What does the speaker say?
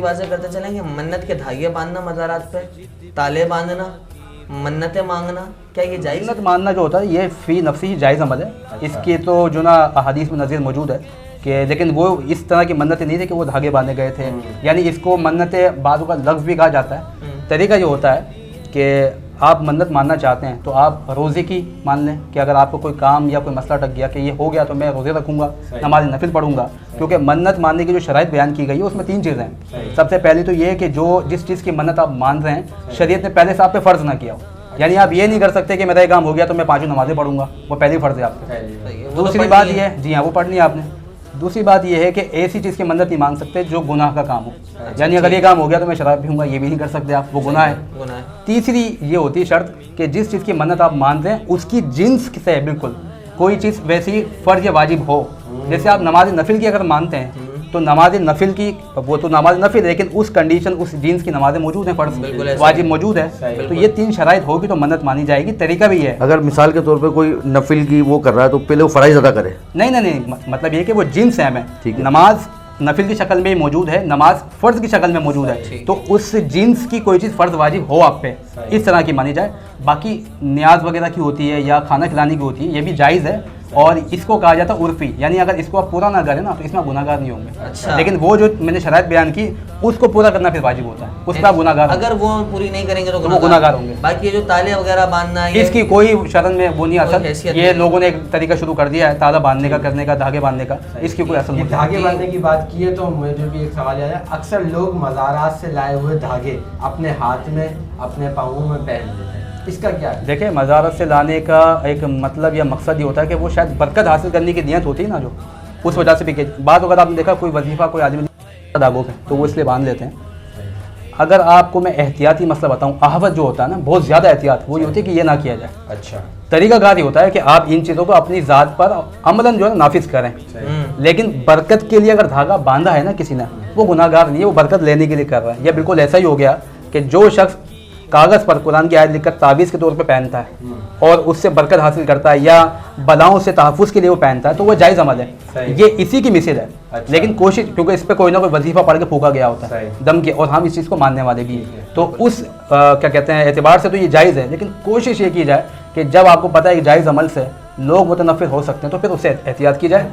واضح کرتے چلیں کہ منت کے دھاگے باندھنا مزارات پہ، تالے باندھنا، منتیں مانگنا، کیا یہ جائز؟ منت ماننا جو ہوتا ہے یہ فی نفسی جائز عمل ہے. اس کی تو جو نا احادیث میں نظیر موجود ہے کہ لیکن وہ اس طرح کی منتیں نہیں تھی کہ وہ دھاگے باندھے گئے تھے. یعنی اس کو منتیں بعض کا لفظ بھی کہا جاتا ہے. طریقہ یہ ہوتا ہے کہ آپ منت ماننا چاہتے ہیں تو آپ روزے کی مان لیں کہ اگر آپ کو کوئی کام یا کوئی مسئلہ اٹک گیا کہ یہ ہو گیا تو میں روزے رکھوں گا، نماز نفل پڑھوں گا. کیونکہ منت ماننے کی جو شرائط بیان کی گئی ہے اس میں 3 چیزیں ہیں. سب سے پہلی تو یہ کہ جو جس چیز کی منت آپ مان رہے ہیں شریعت نے پہلے سے آپ پہ فرض نہ کیا ہو. یعنی آپ یہ نہیں کر سکتے کہ میرا یہ کام ہو گیا تو میں 5 نمازیں پڑھوں گا، وہ پہلی فرض ہے آپ پہ. دوسری بات یہ ہے، جی ہاں وہ پڑھنی ہے آپ نے. دوسری بات یہ ہے کہ ایسی چیز کی منت نہیں مانگ سکتے جو گناہ کا کام ہو. یعنی اگر یہ کام ہو گیا تو میں شراب پیوں گا، یہ بھی نہیں کر سکتے آپ، وہ گناہ ہے. تیسری یہ ہوتی ہے شرط کہ جس چیز کی منت آپ مان رہے ہیں اس کی جنس سے بالکل کوئی چیز ویسی فرض یا واجب ہو. جیسے آپ نماز نفل کی اگر مانتے ہیں تو نماز نفل کی وہ تو نماز نفل ہے لیکن اس کنڈیشن اس جنس کی نمازیں موجود ہیں، فرض واجب موجود ہے. تو یہ 3 شرائط ہوگی تو منت مانی جائے گی. طریقہ بھی ہے، اگر مثال کے طور پہ کوئی نفل کی وہ کر رہا ہے تو پہلے وہ فرائض ادا کرے. نہیں مطلب یہ کہ وہ جنس ہے. نماز نفل کی شکل میں ہی موجود ہے، نماز فرض کی شکل میں موجود ہے، تو اس جنس کی کوئی چیز فرض واجب ہو آپ پہ اس طرح کی مانی جائے. باقی نیاز وغیرہ کی ہوتی ہے یا کھانا کھلانے کی ہوتی ہے یہ بھی جائز ہے، اور اس کو کہا جاتا ہے عرفی. یعنی اگر اس کو آپ پورا نہ کریں نا تو اس میں گناہ گار نہیں ہوں گے. لیکن وہ جو میں نے شرائط بیان کی اس کو پورا کرنا پھر واجب ہوتا ہے، اس کا گناہ گار. اگر وہ پوری نہیں کریں گے تو وہ گناہ گار ہوں گے. باقی جو تالے وغیرہ باندھنا ہے اس کی کوئی شرن میں وہ نہیں اثر. یہ لوگوں نے ایک طریقہ شروع کر دیا ہے تالا باندھنے کا، کرنے کا، دھاگے باندھنے کا. اس کی کوئی اصل نہیں. دھاگے باندھنے کی بات کی ہے تو مجھے بھی ایک سوال آیا ہے. اکثر لوگ مزارات سے لائے ہوئے دھاگے اپنے ہاتھ میں اپنے پاؤں میں پہن لیتے ہیں، اس کا کیا ہے؟ دیکھیں مزارت سے لانے کا ایک مطلب یا مقصد یہ ہوتا ہے کہ وہ شاید برکت حاصل کرنے کی نیت ہوتی ہے نا، جو اس وجہ سے بھی. بعض اگر آپ نے دیکھا کوئی وظیفہ کوئی آدمی دھاگوں پہ تو وہ اس لیے باندھ لیتے ہیں. اگر آپ کو میں احتیاطی مسئلہ بتاؤں، احوط جو ہوتا ہے نا بہت زیادہ احتیاط، وہ یہ ہوتی ہے کہ یہ نہ کیا جائے. اچھا طریقہ کار یہ ہوتا ہے کہ آپ ان چیزوں کو اپنی ذات پر عملاً جو ہے نافذ کریں. لیکن برکت کے لیے اگر دھاگا باندھا ہے نا کسی نے، وہ گناہ گار نہیں ہے، وہ برکت لینے کے لیے کر رہا ہے. یا بالکل ایسا ہی ہو گیا کہ جو شخص کاغذ پر قرآن کی آیت لکھ کر تعویذ کے طور پہ پہنتا ہے اور اس سے برکت حاصل کرتا ہے یا بلاؤں سے تحفظ کے لیے وہ پہنتا ہے تو وہ جائز عمل ہے. یہ اسی کی مثل ہے. لیکن کوشش، کیونکہ اس پہ کوئی نہ کوئی وظیفہ پڑھ کے پھونکا گیا ہوتا ہے دم کے، اور ہم اس چیز کو ماننے والے بھی ہیں، تو اس کیا کہتے ہیں اعتبار سے تو یہ جائز ہے. لیکن کوشش یہ کی جائے کہ جب آپ کو پتہ ہے کہ جائز عمل سے لوگ متنفر ہو سکتے ہیں تو پھر اس سے احتیاط کی جائے.